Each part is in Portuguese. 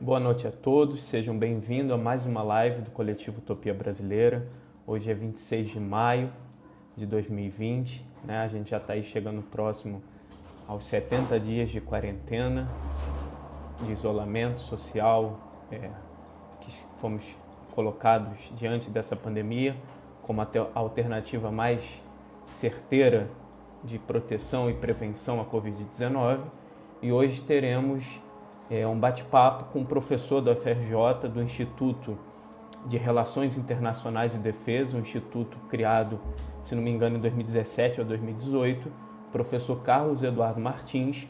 Boa noite a todos, sejam bem-vindos a mais uma live do Coletivo Utopia Brasileira. Hoje é 26 de maio de 2020, né? A gente já está aí chegando próximo aos 70 dias de quarentena, de isolamento social, que fomos colocados diante dessa pandemia como a alternativa mais certeira de proteção e prevenção à Covid-19. E hoje teremos um bate-papo com um professor da UFRJ, do Instituto de Relações Internacionais e Defesa, um instituto criado, se não me engano, em 2017 ou 2018, professor Carlos Eduardo Martins,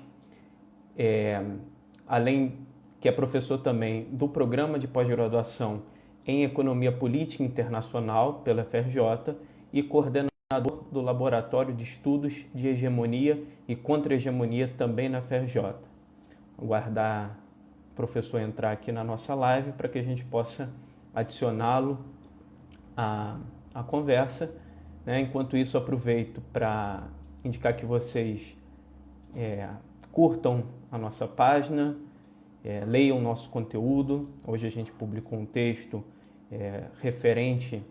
além que é professor também do Programa de Pós-Graduação em Economia Política Internacional pela UFRJ e coordenador do Laboratório de Estudos de Hegemonia e Contra-Hegemonia também na UFRJ. Aguardar o professor entrar aqui na nossa live para que a gente possa adicioná-lo à conversa, né? Enquanto isso, aproveito para indicar que vocês curtam a nossa página, leiam nosso conteúdo. Hoje a gente publicou um texto referente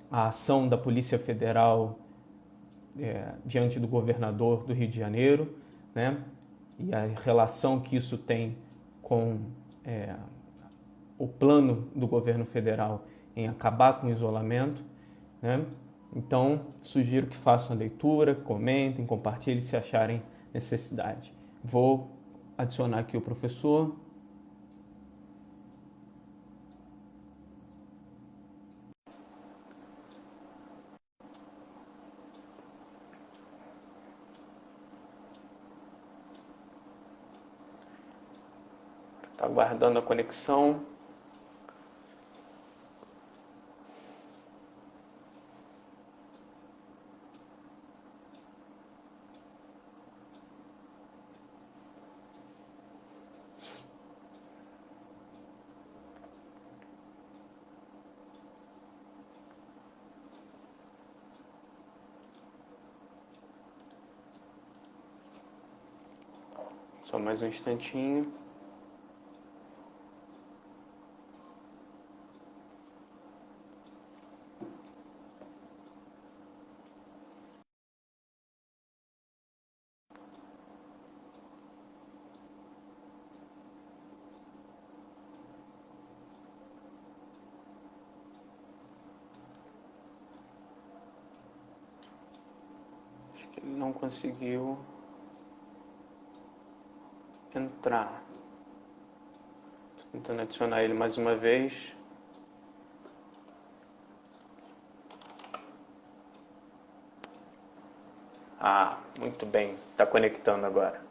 à ação da Polícia Federal diante do governador do Rio de Janeiro, né? E a relação que isso tem com o plano do governo federal em acabar com o isolamento, né? Então, sugiro que façam a leitura, comentem, compartilhem se acharem necessidade. Vou adicionar aqui o professor. Está aguardando a conexão. Só mais um instantinho. Acho que ele não conseguiu entrar. Estou tentando adicionar ele mais uma vez. Ah, muito bem. Está conectando agora.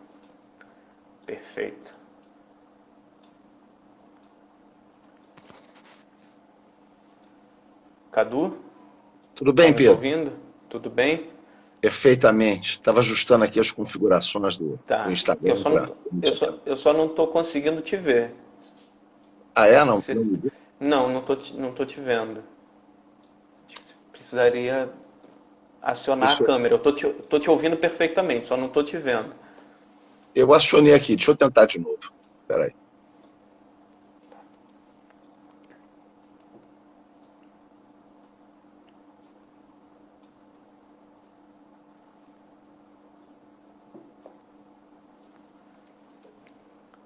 Perfeito. Cadu? Tudo bem, Está nos Pedro? ouvindo? Tudo bem? Perfeitamente. Estava ajustando aqui as configurações do Tá. Instagram para. Eu só não estou conseguindo te ver. Ah, é? Não? Você- Não, não tô te vendo. Precisaria acionar a Deixa eu câmera. Tô te ouvindo perfeitamente, só não tô te vendo. eu acionei aqui. Deixa eu tentar de novo. Espera aí.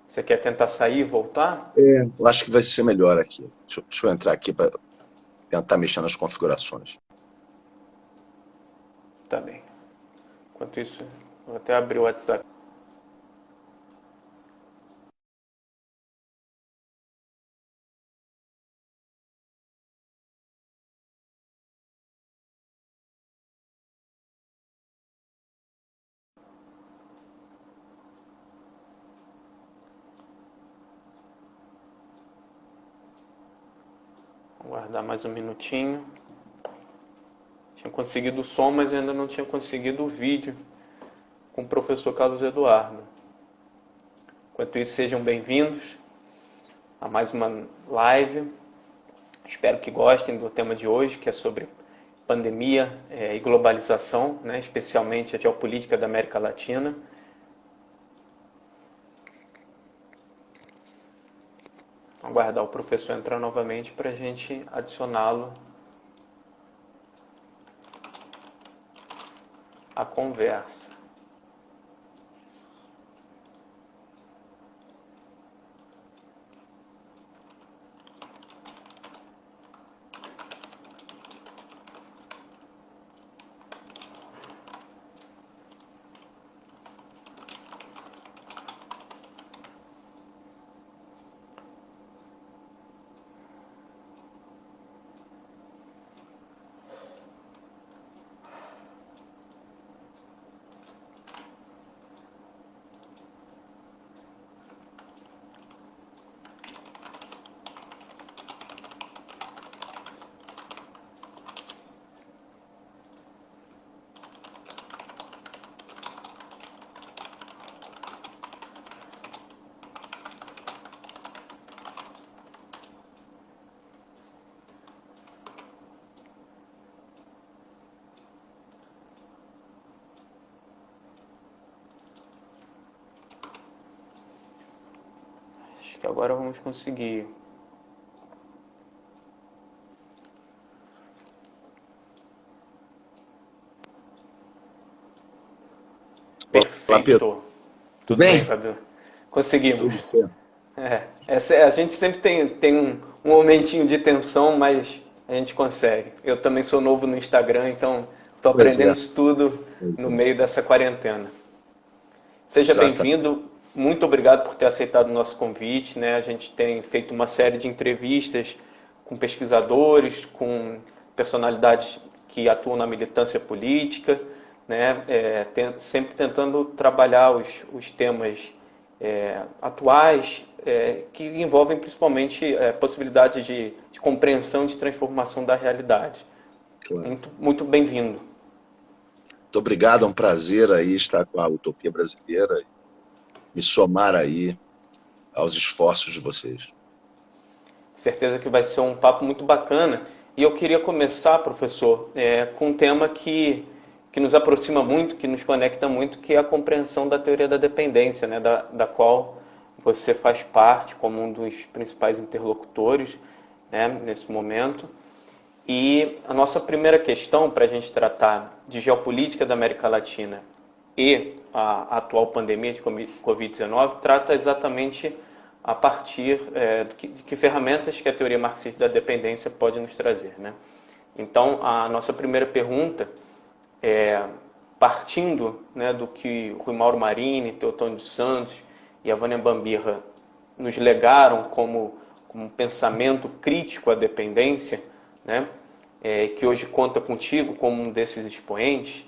Você quer tentar sair e voltar? Eu acho que vai ser melhor aqui. Deixa eu entrar aqui para tentar mexer nas configurações. Tá bem. Enquanto isso, vou até abrir o WhatsApp. Vou guardar mais um minutinho. Tinha conseguido o som, mas ainda não tinha conseguido o vídeo com o professor Carlos Eduardo. Enquanto isso, sejam bem-vindos a mais uma live. Espero que gostem do tema de hoje, que é sobre pandemia e globalização, né, especialmente a geopolítica da América Latina. aguardar o professor entrar novamente para a gente adicioná-lo à conversa. Acho que agora vamos conseguir. Olá, Pedro. Perfeito. Tudo bem, Cadu? Conseguimos. Tudo certo. A gente sempre tem um momentinho de tensão, mas a gente consegue. Eu também sou novo no Instagram, então estou aprendendo isso tudo no meio dessa quarentena. Seja bem-vindo, muito obrigado por ter aceitado o nosso convite, né? A gente tem feito uma série de entrevistas com pesquisadores, com personalidades que atuam na militância política, né? Sempre tentando trabalhar os temas atuais, que envolvem principalmente possibilidades de compreensão e de transformação da realidade. Claro. Muito bem-vindo. Muito obrigado, é um prazer aí estar com a Utopia Brasileira, me somar aí aos esforços de vocês. Certeza que vai ser um papo muito bacana. E eu queria começar, professor, com um tema que nos aproxima muito, que nos conecta muito, que é a compreensão da teoria da dependência, né, da qual você faz parte como um dos principais interlocutores, né, nesse momento. E a nossa primeira questão para a gente tratar de geopolítica da América Latina e a atual pandemia de Covid-19 trata exatamente a partir de que ferramentas que a teoria marxista da dependência pode nos trazer, né? Então, a nossa primeira pergunta partindo, né, do que Rui Mauro Marini, Teotônio dos Santos e a Vânia Bambirra nos legaram como pensamento crítico à dependência, né, que hoje conta contigo como um desses expoentes,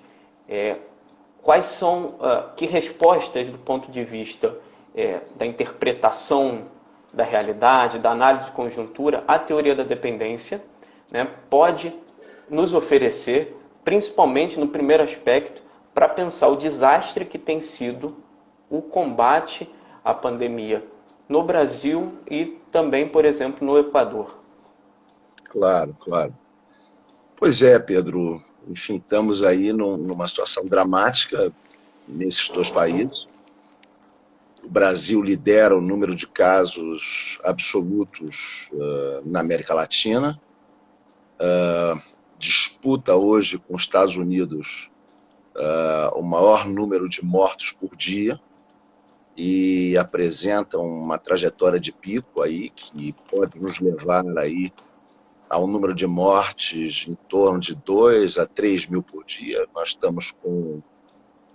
quais são, que respostas do ponto de vista da interpretação da realidade, da análise de conjuntura, a teoria da dependência, né, pode nos oferecer, principalmente no primeiro aspecto, para pensar o desastre que tem sido o combate à pandemia no Brasil e também, por exemplo, no Equador. Claro, claro. Pois é, Pedro. Enfim, estamos aí numa situação dramática nesses dois países. O Brasil lidera o número de casos absolutos na América Latina. Disputa hoje com os Estados Unidos o maior número de mortos por dia e apresenta uma trajetória de pico aí que pode nos levar aí a um número de mortes em torno de 2 a 3 mil por dia. Nós estamos com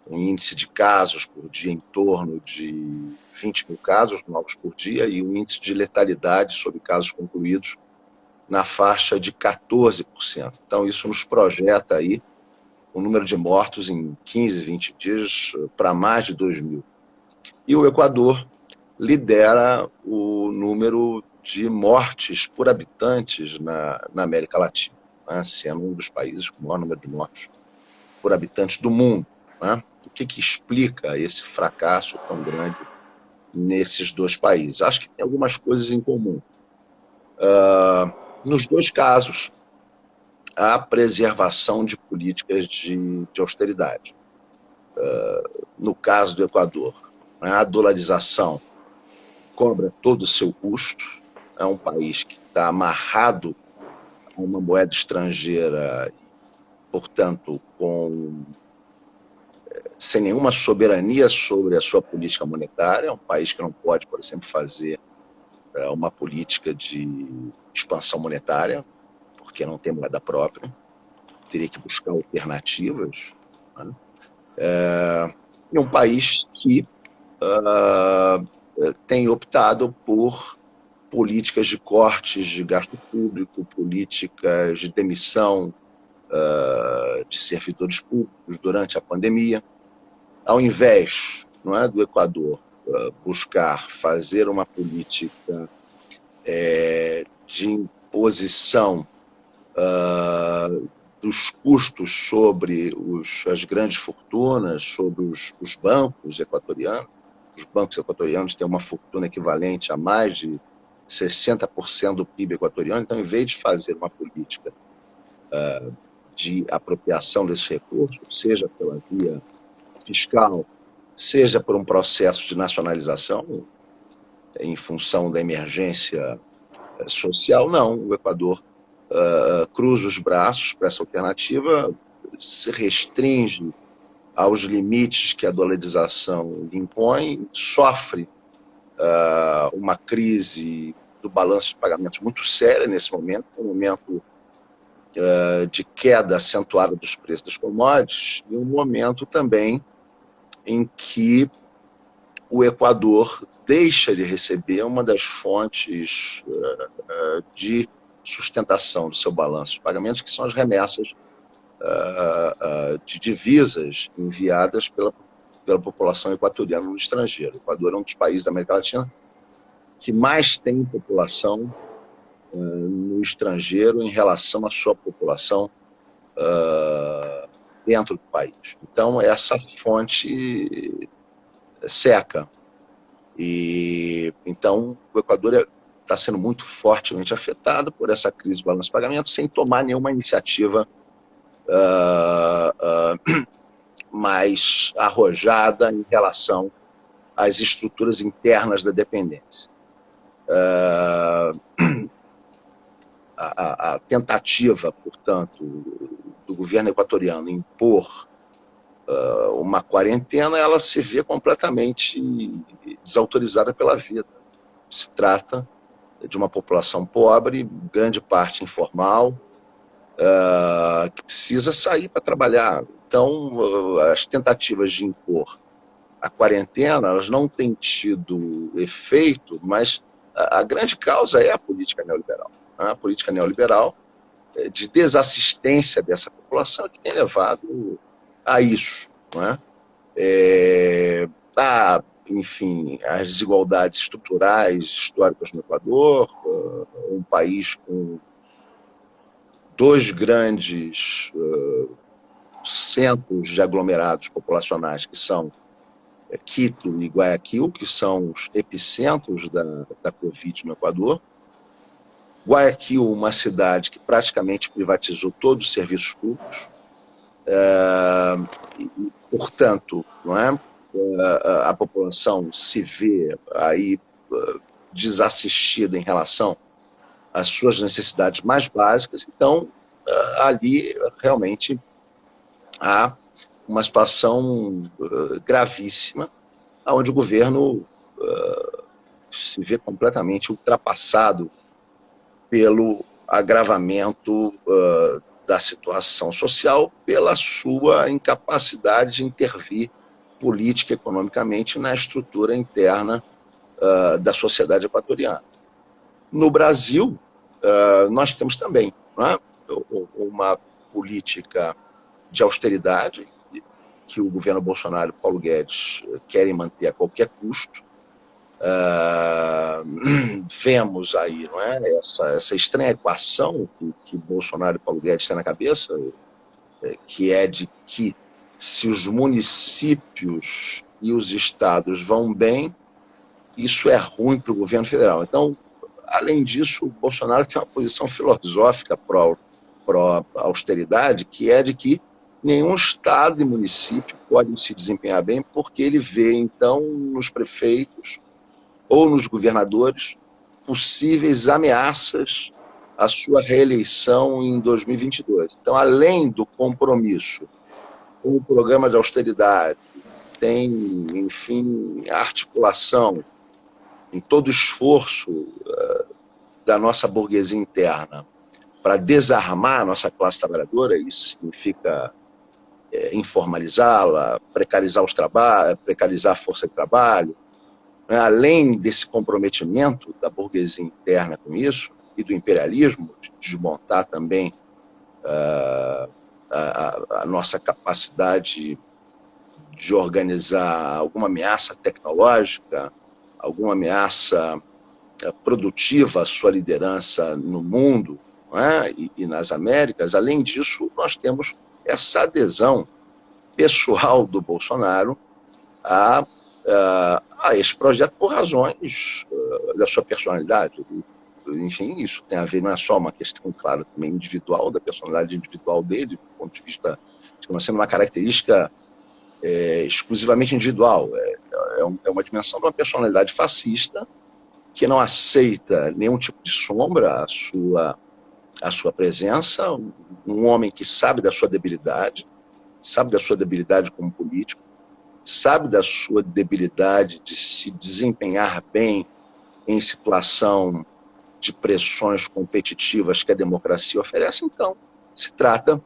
um índice de casos por dia em torno de 20 mil casos novos por dia e um índice de letalidade sobre casos concluídos na faixa de 14%. Então, isso nos projeta aí o número de mortos em 15, 20 dias para mais de 2 mil. E o Equador lidera o número de mortes por habitantes na América Latina, né, sendo um dos países com o maior número de mortes por habitantes do mundo, né? O que explica esse fracasso tão grande nesses dois países? Acho que tem algumas coisas em comum. Nos dois casos, a preservação de políticas de austeridade. No caso do Equador, a dolarização cobra todo o seu custo, é um país que está amarrado a uma moeda estrangeira, portanto, sem nenhuma soberania sobre a sua política monetária. É um país que não pode, por exemplo, fazer uma política de expansão monetária, porque não tem moeda própria. Teria que buscar alternativas. Né? E um país que tem optado por políticas de cortes de gasto público, políticas de demissão de servidores públicos durante a pandemia. Ao invés, não é, do Equador buscar fazer uma política de imposição dos custos sobre as grandes fortunas, sobre os bancos equatorianos. Os bancos equatorianos têm uma fortuna equivalente a mais de 60% do PIB equatoriano. Então, em vez de fazer uma política de apropriação desses recursos, seja pela via fiscal, seja por um processo de nacionalização em função da emergência social, não. O Equador cruza os braços para essa alternativa, se restringe aos limites que a dolarização impõe, sofre uma crise do balanço de pagamentos muito séria nesse momento, um momento de queda acentuada dos preços das commodities, e um momento também em que o Equador deixa de receber uma das fontes de sustentação do seu balanço de pagamentos, que são as remessas de divisas enviadas pela população equatoriana no estrangeiro. O Equador é um dos países da América Latina que mais tem população no estrangeiro em relação à sua população dentro do país. Então, essa fonte seca. E então o Equador está sendo muito fortemente afetado por essa crise do balanço de pagamento, sem tomar nenhuma iniciativa mais arrojada em relação às estruturas internas da dependência. A tentativa, portanto, do governo equatoriano impor uma quarentena, ela se vê completamente desautorizada pela vida. Se trata de uma população pobre, grande parte informal, que precisa sair para trabalhar. Então, as tentativas de impor a quarentena, elas não têm tido efeito, mas a grande causa é a política neoliberal. A política neoliberal de desassistência dessa população que tem levado a isso. Não é? Enfim, as desigualdades estruturais, históricas no Equador, um país com dois grandes centros de aglomerados populacionais, que são Quito e Guayaquil, que são os epicentros da Covid no Equador. Guayaquil, uma cidade que praticamente privatizou todos os serviços públicos, e, portanto, não é? A população se vê aí desassistida em relação às suas necessidades mais básicas. Então, ali realmente há uma situação gravíssima, onde o governo se vê completamente ultrapassado pelo agravamento da situação social, pela sua incapacidade de intervir política e economicamente na estrutura interna da sociedade equatoriana. No Brasil, nós temos também, né, uma política de austeridade que o governo Bolsonaro e Paulo Guedes querem manter a qualquer custo. Vemos aí, não é, essa estranha equação que Bolsonaro e Paulo Guedes têm na cabeça, que é de que se os municípios e os estados vão bem, isso é ruim para o governo federal. Então, além disso, o Bolsonaro tem uma posição filosófica pró-austeridade, que é de que nenhum estado e município pode se desempenhar bem, porque ele vê, então, nos prefeitos ou nos governadores possíveis ameaças à sua reeleição em 2022. Então, além do compromisso com o programa de austeridade, tem, enfim, a articulação em todo o esforço da nossa burguesia interna para desarmar a nossa classe trabalhadora. Isso significa informalizá-la, precarizar os trabalhos, precarizar a força de trabalho. Além desse comprometimento da burguesia interna com isso e do imperialismo, de desmontar também a nossa capacidade de organizar alguma ameaça tecnológica, alguma ameaça produtiva à sua liderança no mundo, não é? E nas Américas. Além disso, nós temos essa adesão pessoal do Bolsonaro a esse projeto por razões da sua personalidade. Enfim, isso tem a ver, não é só uma questão, claro, também individual, da personalidade individual dele, do ponto de vista, digamos assim, uma característica exclusivamente individual. É uma dimensão de uma personalidade fascista que não aceita nenhum tipo de sombra à sua presença, um homem que sabe da sua debilidade como político, sabe da sua debilidade de se desempenhar bem em situação de pressões competitivas que a democracia oferece. Então, se trata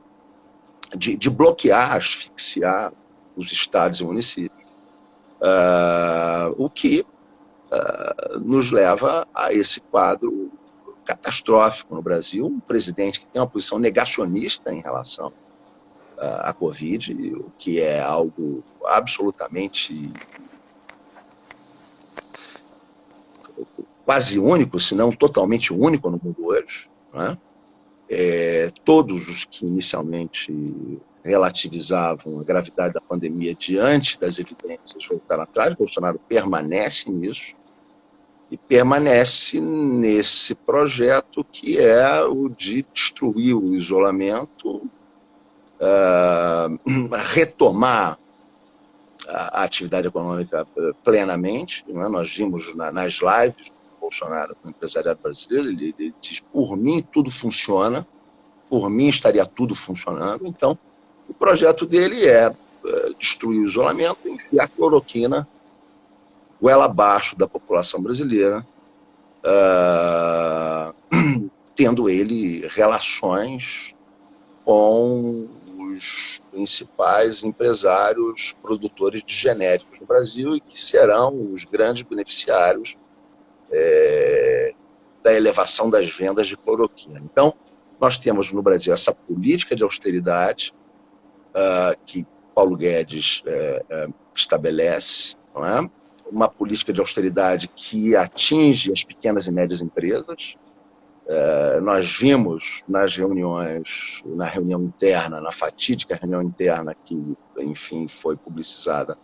de bloquear, asfixiar os estados e municípios, o que nos leva a esse quadro catastrófico no Brasil, um presidente que tem uma posição negacionista em relação à Covid, o que é algo absolutamente quase único, se não totalmente único no mundo hoje, né? Todos os que inicialmente relativizavam a gravidade da pandemia diante das evidências voltaram atrás. Bolsonaro permanece nisso e permanece nesse projeto que é o de destruir o isolamento, retomar a atividade econômica plenamente. Não é? Nós vimos nas lives do Bolsonaro com o empresariado brasileiro, ele diz: por mim tudo funciona, por mim estaria tudo funcionando. Então, o projeto dele é destruir o isolamento, enfiar cloroquina goela abaixo da população brasileira, tendo ele relações com os principais empresários produtores de genéricos no Brasil e que serão os grandes beneficiários da elevação das vendas de cloroquina. Então, nós temos no Brasil essa política de austeridade que Paulo Guedes estabelece, não é? Uma política de austeridade que atinge as pequenas e médias empresas. Nós vimos nas reuniões, na reunião interna, na fatídica reunião interna que, enfim, foi publicizada,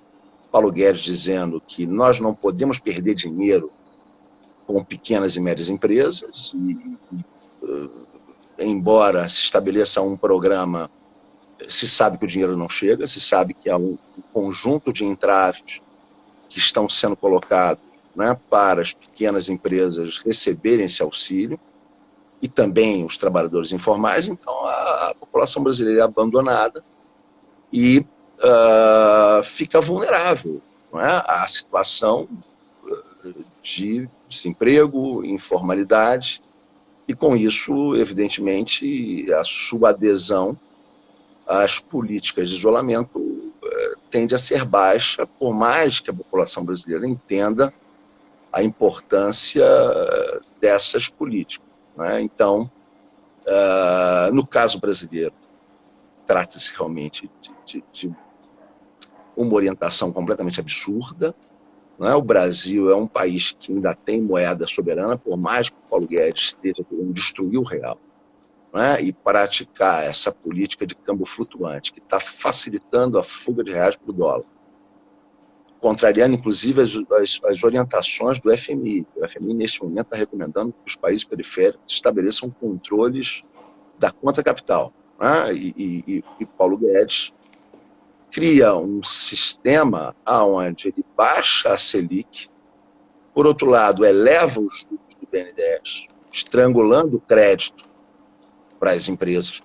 Paulo Guedes dizendo que nós não podemos perder dinheiro com pequenas e médias empresas embora se estabeleça um programa, se sabe que o dinheiro não chega, se sabe que há um conjunto de entraves que estão sendo colocados, né, para as pequenas empresas receberem esse auxílio, e também os trabalhadores informais. Então, a população brasileira é abandonada e fica vulnerável, não é, à situação de desemprego, informalidade, e com isso, evidentemente, a sua adesão às políticas de isolamento tende a ser baixa, por mais que a população brasileira entenda a importância dessas políticas. Né? Então, no caso brasileiro, trata-se realmente de uma orientação completamente absurda. Né? O Brasil é um país que ainda tem moeda soberana, por mais que o Paulo Guedes esteja querendo destruir o real, né? E praticar essa política de câmbio flutuante, que está facilitando a fuga de reais para o dólar, contrariando, inclusive, as orientações do FMI. O FMI, neste momento, está recomendando que os países periféricos estabeleçam controles da conta capital. Né? E Paulo Guedes cria um sistema onde ele baixa a Selic, por outro lado, eleva os juros do BNDES, estrangulando o crédito para as empresas.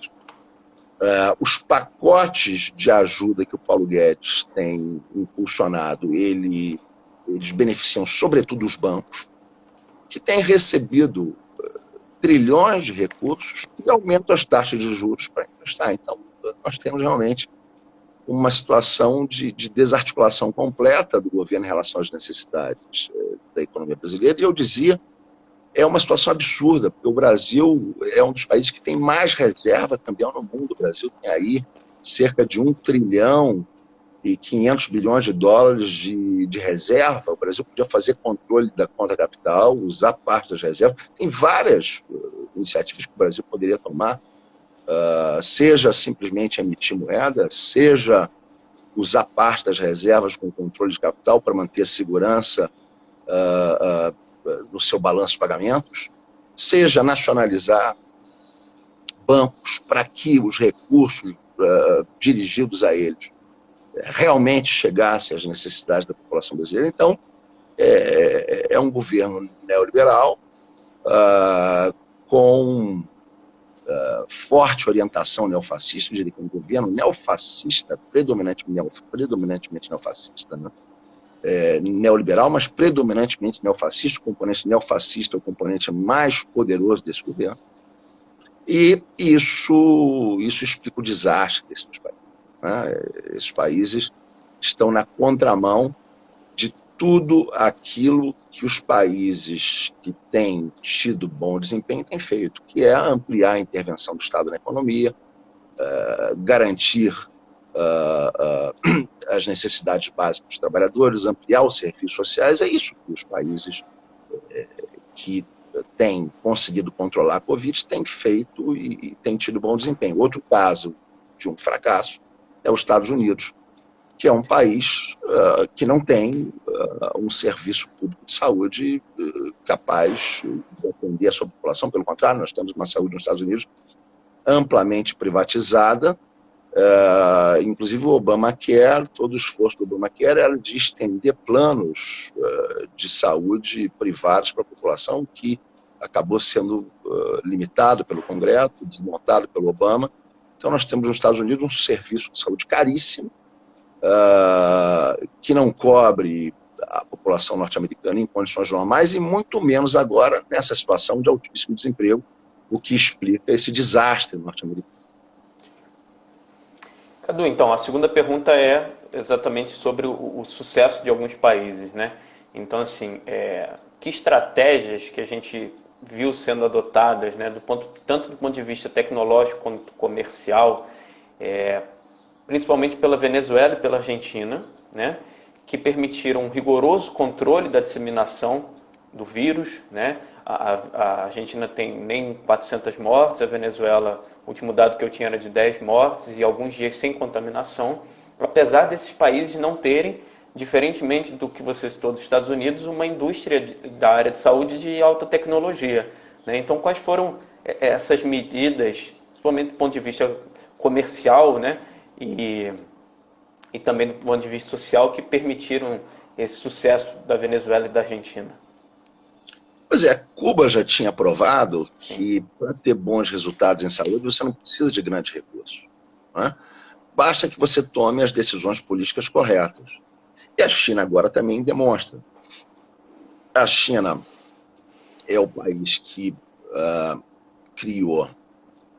Os pacotes de ajuda que o Paulo Guedes tem impulsionado, eles beneficiam sobretudo os bancos, que têm recebido trilhões de recursos e aumentam as taxas de juros para emprestar. Então, nós temos realmente uma situação de desarticulação completa do governo em relação às necessidades da economia brasileira. E eu dizia, é uma situação absurda, porque o Brasil é um dos países que tem mais reserva cambial no mundo. O Brasil tem aí cerca de 1 trilhão e 500 bilhões de dólares de reserva. O Brasil podia fazer controle da conta capital, usar parte das reservas. Tem várias iniciativas que o Brasil poderia tomar, seja simplesmente emitir moeda, seja usar parte das reservas com controle de capital para manter segurança no seu balanço de pagamentos, seja nacionalizar bancos para que os recursos dirigidos a eles realmente chegassem às necessidades da população brasileira. Então, é um governo neoliberal com forte orientação neofascista. Eu diria que é um governo neofascista, predominantemente neofascista, né? Neoliberal, mas predominantemente neofascista. O componente neofascista é o componente mais poderoso desse governo. E isso explica o desastre desses países, né? Esses países estão na contramão de tudo aquilo que os países que têm tido bom desempenho têm feito, que é ampliar a intervenção do Estado na economia, garantir as necessidades básicas dos trabalhadores, ampliar os serviços sociais. É isso que os países que têm conseguido controlar a Covid têm feito e têm tido bom desempenho. Outro caso de um fracasso é os Estados Unidos, que é um país que não tem um serviço público de saúde capaz de atender a sua população. Pelo contrário, nós temos uma saúde nos Estados Unidos amplamente privatizada. Inclusive o Obamacare, todo o esforço do Obamacare era de estender planos de saúde privados para a população, que acabou sendo limitado pelo Congresso, desmontado pelo Obama. Então nós temos nos Estados Unidos um serviço de saúde caríssimo, que não cobre a população norte-americana em condições normais, e muito menos agora nessa situação de altíssimo desemprego, o que explica esse desastre norte-americano. Cadu, então, a segunda pergunta é exatamente sobre o sucesso de alguns países, né? Então, assim, que estratégias que a gente viu sendo adotadas, né, tanto do ponto de vista tecnológico quanto comercial, principalmente pela Venezuela e pela Argentina, né, que permitiram um rigoroso controle da disseminação do vírus, né? A Argentina tem nem 400 mortes, a Venezuela, o último dado que eu tinha era de 10 mortes e alguns dias sem contaminação, apesar desses países não terem, diferentemente do que você citou dos Estados Unidos, uma indústria da área de saúde de alta tecnologia, né? Então, quais foram essas medidas, principalmente do ponto de vista comercial, né, e também do ponto de vista social, que permitiram esse sucesso da Venezuela e da Argentina? Pois é, Cuba já tinha provado que para ter bons resultados em saúde você não precisa de grandes recursos, né? Basta que você tome as decisões políticas corretas. E a China agora também demonstra. A China é o país que criou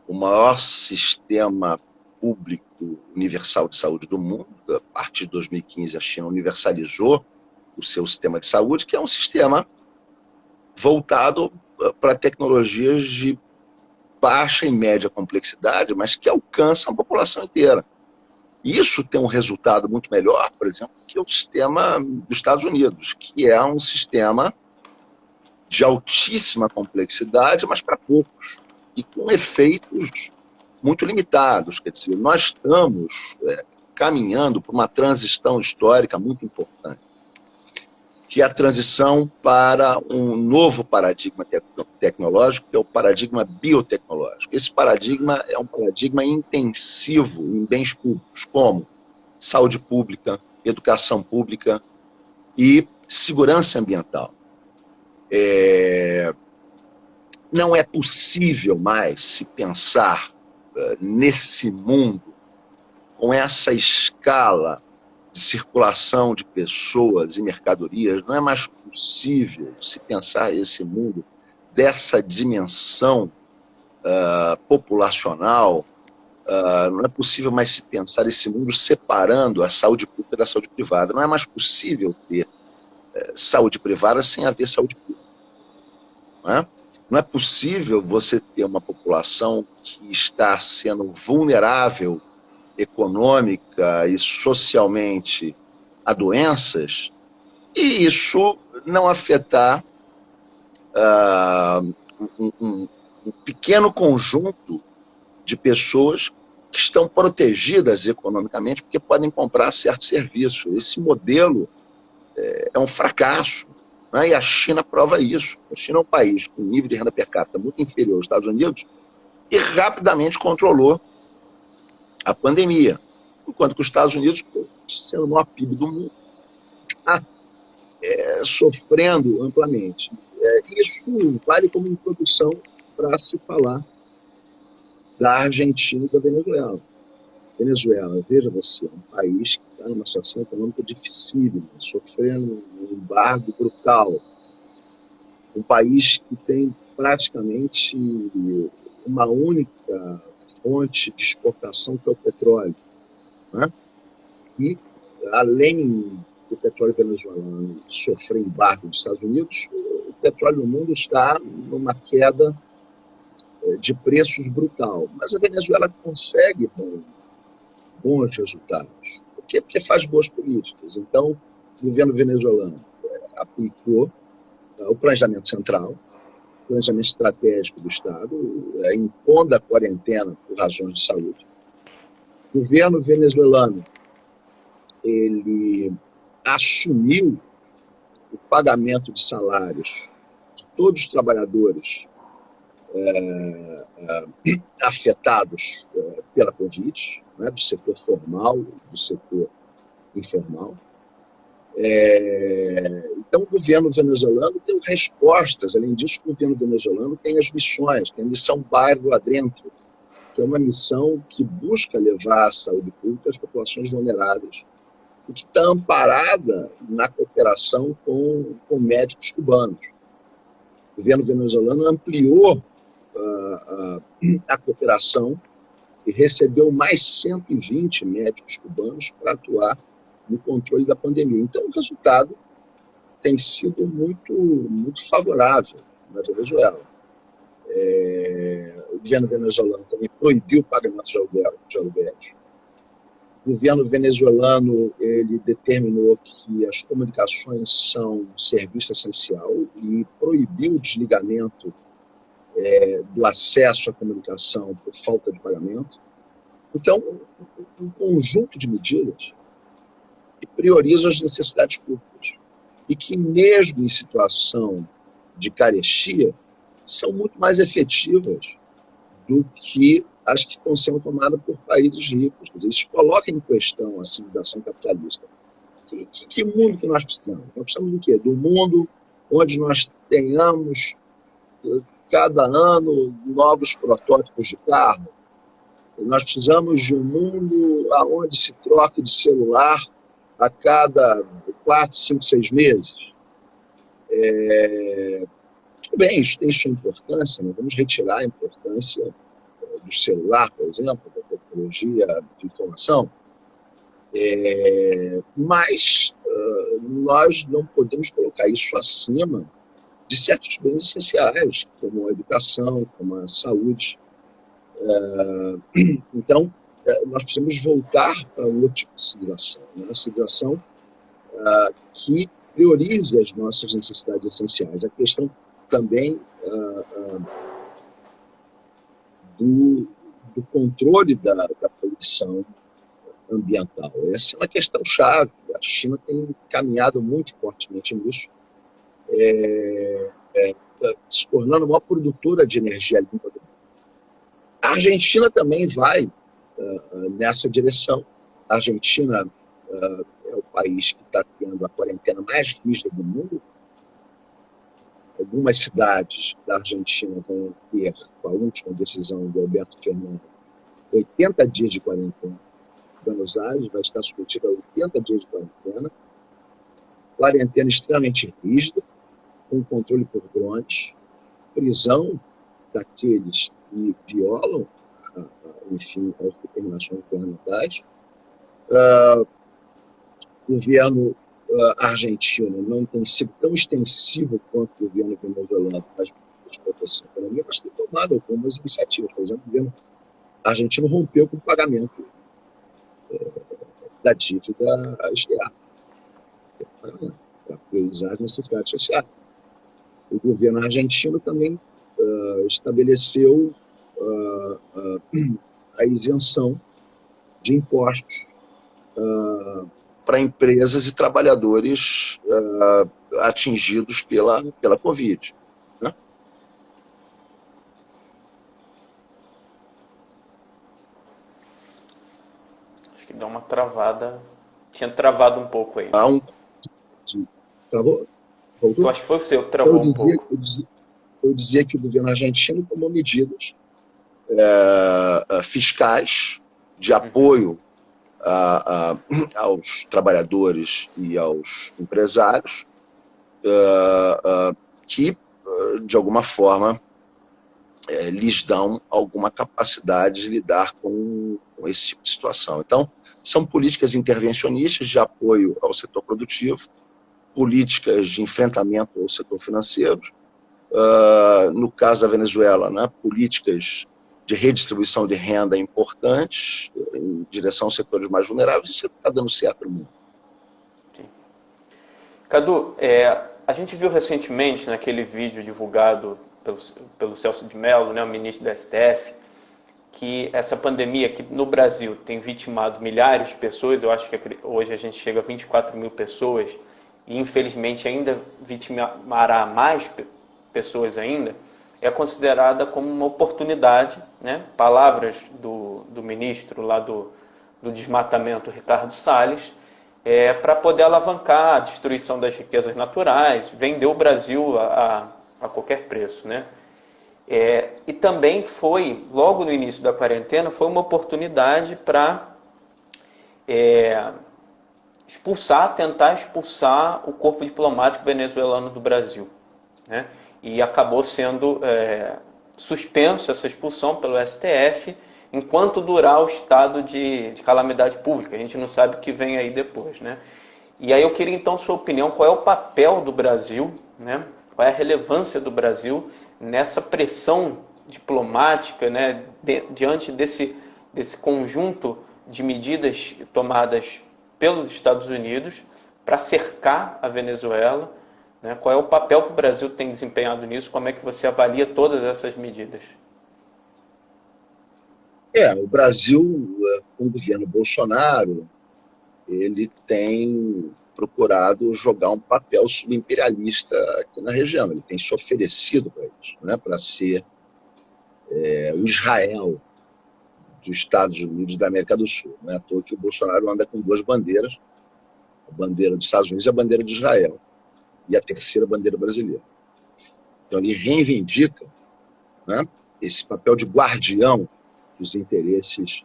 o maior sistema público universal de saúde do mundo. A partir de 2015, a China universalizou o seu sistema de saúde, que é um sistema voltado para tecnologias de baixa e média complexidade, mas que alcançam a população inteira. E isso tem um resultado muito melhor, por exemplo, que o sistema dos Estados Unidos, que é um sistema de altíssima complexidade, mas para poucos, e com efeitos muito limitados. Quer dizer, nós estamos caminhando para uma transição histórica muito importante, que é a transição para um novo paradigma tecnológico, que é o paradigma biotecnológico. Esse paradigma é um paradigma intensivo em bens públicos, como saúde pública, educação pública e segurança ambiental. não é possível mais se pensar nesse mundo com essa escala de circulação de pessoas e mercadorias. Não é mais possível se pensar esse mundo dessa dimensão populacional. Não é possível mais se pensar esse mundo separando a saúde pública da saúde privada. Não é mais possível ter saúde privada sem haver saúde pública. Não é possível você ter uma população que está sendo vulnerável econômica e socialmente a doenças e isso não afetar um pequeno conjunto de pessoas que estão protegidas economicamente porque podem comprar certo serviço. Esse modelo é um fracasso, né? E a China prova isso. A China é um país com nível de renda per capita muito inferior aos Estados Unidos e rapidamente controlou a pandemia, enquanto que os Estados Unidos, sendo o maior PIB do mundo, está sofrendo amplamente. Isso vale como introdução para se falar da Argentina e da Venezuela. Venezuela, veja você, é um país que está numa situação econômica dificílima, sofrendo um embargo brutal. Um país que tem praticamente uma única fonte de exportação, que é o petróleo, né? Que, além do petróleo venezuelano sofrer embargo dos Estados Unidos, o petróleo no mundo está numa queda de preços brutal. Mas a Venezuela consegue bons resultados. Por quê? Porque faz boas políticas. Então, o governo venezuelano aplicou o planejamento central, o planejamento estratégico do Estado, impondo a quarentena por razões de saúde. O governo venezuelano ele assumiu o pagamento de salários de todos os trabalhadores afetados pela Covid, né, do setor formal, do setor informal. Então, o governo venezuelano tem respostas. Além disso, o governo venezuelano tem as missões, tem a missão Bairro Adentro, que é uma missão que busca levar a saúde pública às populações vulneráveis e que está amparada na cooperação com médicos cubanos. O governo venezuelano ampliou a cooperação e recebeu mais 120 médicos cubanos para atuar no controle da pandemia. Então, o resultado tem sido muito favorável na Venezuela. O governo venezuelano também proibiu o pagamento de aluguéis. O governo venezuelano ele determinou que as comunicações são serviço essencial e proibiu o desligamento do acesso à comunicação por falta de pagamento. Então, um conjunto de medidas que priorizam as necessidades públicas e que, mesmo em situação de carestia, são muito mais efetivas do que as que estão sendo tomadas por países ricos. Quer dizer, isso coloca em questão a civilização capitalista. Que mundo que nós precisamos? Nós precisamos do quê? Do mundo onde nós tenhamos, cada ano, novos protótipos de carro. Nós precisamos de um mundo onde se troque de celular a cada 4, 5, 6 meses. Tudo bem, isso tem sua importância, não vamos retirar a importância do celular, por exemplo, da tecnologia de informação, mas nós não podemos colocar isso acima de certos bens essenciais, como a educação, como a saúde. Então, nós precisamos voltar para um outro tipo de civilização, né? Uma civilização que priorize as nossas necessidades essenciais. A questão também do controle da poluição ambiental. Essa é uma questão chave. A China tem caminhado muito fortemente nisso, se tornando a maior produtora de energia limpa do mundo. A Argentina também vai nessa direção. A Argentina é o país que está tendo a quarentena mais rígida do mundo. algumas cidades da Argentina vão ter, com a última decisão do Alberto Fernandes, 80 dias de quarentena. Buenos Aires vai estar submetida a 80 dias de quarentena extremamente rígida, com controle por drones, prisão daqueles que violam, enfim, as determinações governamentais. O governo argentino não tem sido tão extensivo quanto o governo venezuelano nas proteção da economia, mas tem tomado algumas iniciativas. Por exemplo, o governo argentino rompeu com o pagamento da dívida externa, para priorizar as necessidades sociais. O governo argentino também estabeleceu a isenção de impostos para empresas e trabalhadores atingidos pela Covid. Né? Acho que deu uma travada. Tinha travado um pouco aí. Travou? Voltou? Eu acho que foi o seu que travou um pouco. Eu dizia que o governo argentino tomou medidas fiscais de apoio aos trabalhadores e aos empresários que, de alguma forma, lhes dão alguma capacidade de lidar com esse tipo de situação. Então, são políticas intervencionistas de apoio ao setor produtivo, políticas de enfrentamento ao setor financeiro, no caso da Venezuela, né, políticas de redistribuição de renda importantes em direção aos setores mais vulneráveis. Isso está dando certo no mundo. Sim. Cadu, a gente viu recentemente naquele vídeo divulgado pelo Celso de Mello, né, o ministro da STF, que essa pandemia que no Brasil tem vitimado milhares de pessoas, eu acho que hoje a gente chega a 24 mil pessoas, e infelizmente ainda vitimará mais pessoas ainda, é considerada como uma oportunidade, né? Palavras do ministro lá do desmatamento, Ricardo Salles, para poder alavancar a destruição das riquezas naturais, vender o Brasil a qualquer preço, né? E também foi, logo no início da quarentena, foi uma oportunidade para tentar expulsar o corpo diplomático venezuelano do Brasil, né? E acabou sendo suspenso essa expulsão pelo STF enquanto durar o estado de calamidade pública. A gente não sabe o que vem aí depois, né? E aí eu queria então sua opinião, qual é o papel do Brasil, né? Qual é a relevância do Brasil nessa pressão diplomática, né? Diante desse conjunto de medidas tomadas pelos Estados Unidos para cercar a Venezuela, né? Qual é o papel que o Brasil tem desempenhado nisso? Como é que você avalia todas essas medidas? O Brasil, com o governo Bolsonaro, ele tem procurado jogar um papel subimperialista aqui na região. Ele tem se oferecido para isso, né? Para ser o Israel dos Estados Unidos da América do Sul. Não é à toa que o Bolsonaro anda com duas bandeiras, a bandeira dos Estados Unidos e a bandeira de Israel, e a terceira bandeira brasileira. Então ele reivindica, né, esse papel de guardião dos interesses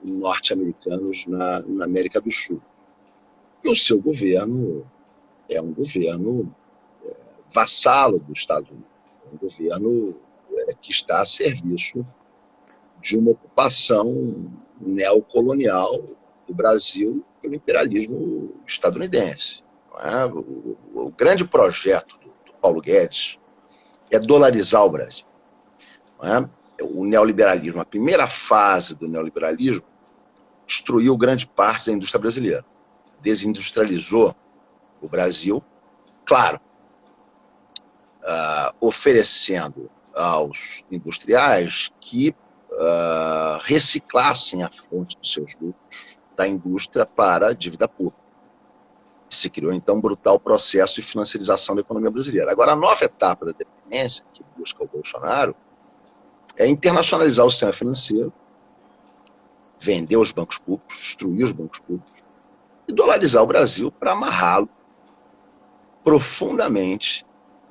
norte-americanos na América do Sul. E o seu governo é um governo vassalo dos Estados Unidos, um governo que está a serviço de uma ocupação neocolonial do Brasil pelo imperialismo estadunidense. O grande projeto do Paulo Guedes é dolarizar o Brasil. O neoliberalismo, a primeira fase do neoliberalismo, destruiu grande parte da indústria brasileira, desindustrializou o Brasil, claro, oferecendo aos industriais que reciclassem a fonte dos seus lucros da indústria para a dívida pública. Se criou, então, um brutal processo de financiarização da economia brasileira. Agora, a nova etapa da dependência que busca o Bolsonaro é internacionalizar o sistema financeiro, vender os bancos públicos, destruir os bancos públicos e dolarizar o Brasil para amarrá-lo profundamente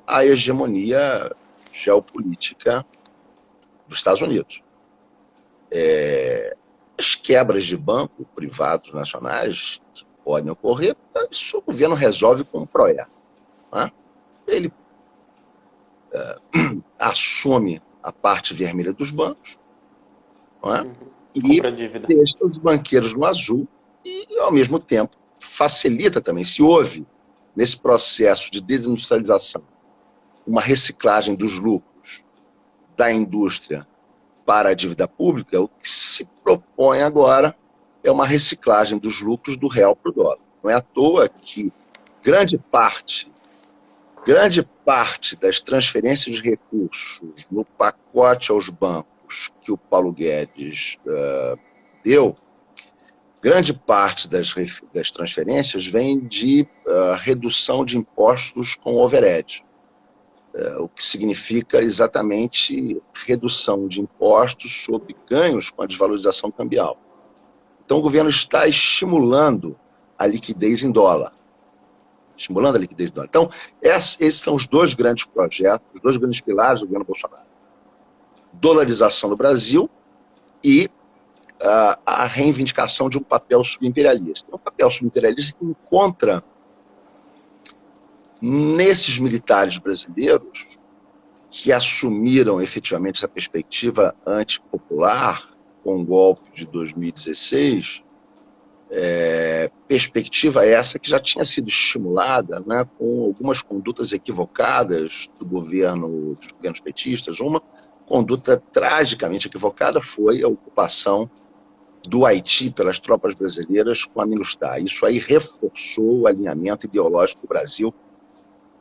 a hegemonia geopolítica dos Estados Unidos. As quebras de banco privados nacionais que podem ocorrer, isso o governo resolve com um PROE. Né? Ele assume a parte vermelha dos bancos, né? E deixa os banqueiros no azul e, ao mesmo tempo, facilita também, se houve, nesse processo de desindustrialização, uma reciclagem dos lucros da indústria para a dívida pública, o que se propõe agora é uma reciclagem dos lucros do real para o dólar. Não é à toa que grande parte das transferências de recursos no pacote aos bancos que o Paulo Guedes deu, grande parte das transferências vem de redução de impostos com overhead, o que significa exatamente redução de impostos sobre ganhos com a desvalorização cambial. Então, o governo está estimulando a liquidez em dólar. Então, esses são os dois grandes projetos, os dois grandes pilares do governo Bolsonaro. Dolarização do Brasil e a reivindicação de um papel subimperialista. Um papel subimperialista que encontra nesses militares brasileiros que assumiram efetivamente essa perspectiva antipopular com o golpe de 2016, perspectiva essa que já tinha sido estimulada, né, com algumas condutas equivocadas dos governos petistas. Uma conduta tragicamente equivocada foi a ocupação do Haiti pelas tropas brasileiras com a MINUSTAH. Isso aí reforçou o alinhamento ideológico do Brasil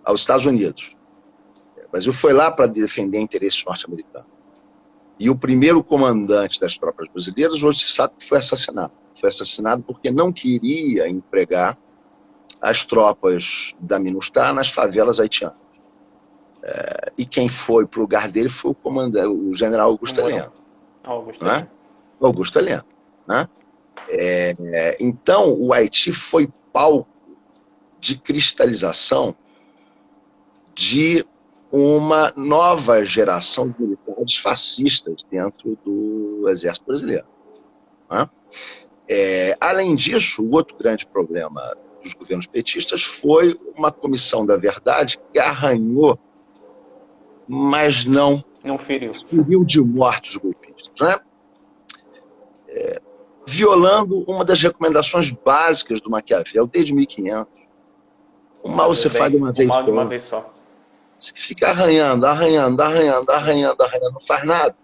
aos Estados Unidos. O Brasil foi lá para defender interesses norte-americanos. E o primeiro comandante das tropas brasileiras, hoje se sabe que foi assassinado. Foi assassinado porque não queria empregar as tropas da MINUSTAH nas favelas haitianas. E quem foi para o lugar dele foi o general Augusto Heleno. Augusto Heleno. Né? Então, o Haiti foi palco de cristalização de uma nova geração de militares fascistas dentro do exército brasileiro. Né? Além disso, o outro grande problema dos governos petistas foi uma comissão da verdade que arranhou, mas não feriu de morte os golpistas, né? Violando uma das recomendações básicas do Maquiavel desde 1500. O mal você faz de uma vez só. Você fica arranhando, não faz nada.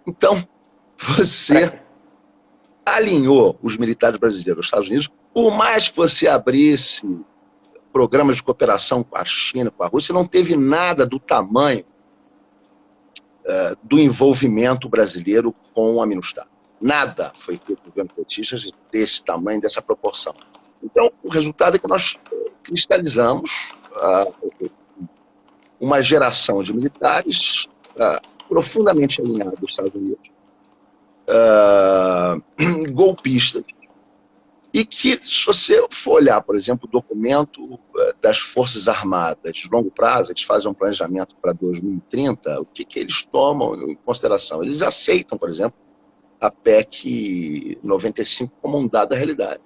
Então, você alinhou os militares brasileiros aos Estados Unidos, por mais que você abrisse programas de cooperação com a China, com a Rússia, não teve nada do tamanho do envolvimento brasileiro com a MINUSTAH. Nada foi feito no governo petista desse tamanho, dessa proporção. Então, o resultado é que nós cristalizamos uma geração de militares profundamente alinhados aos Estados Unidos, golpistas, e que, se você for olhar, por exemplo, o documento das Forças Armadas de longo prazo, eles fazem um planejamento para 2030, o que eles tomam em consideração? Eles aceitam, por exemplo, a PEC 95 como um dado da realidade.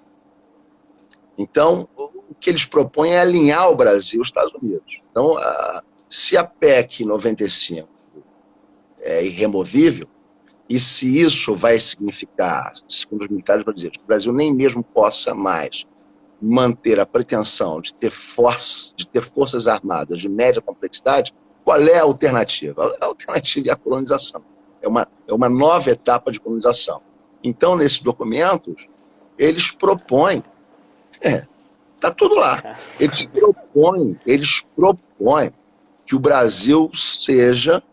Então, o que eles propõem é alinhar o Brasil aos Estados Unidos. Então, se a PEC 95 é irremovível, e se isso vai significar, segundo os militares brasileiros, que o Brasil nem mesmo possa mais manter a pretensão de ter forças armadas de média complexidade, qual é a alternativa? A alternativa é a colonização. É uma nova etapa de colonização. Então, nesses documentos, eles propõem, está tudo lá, eles propõem que o Brasil seja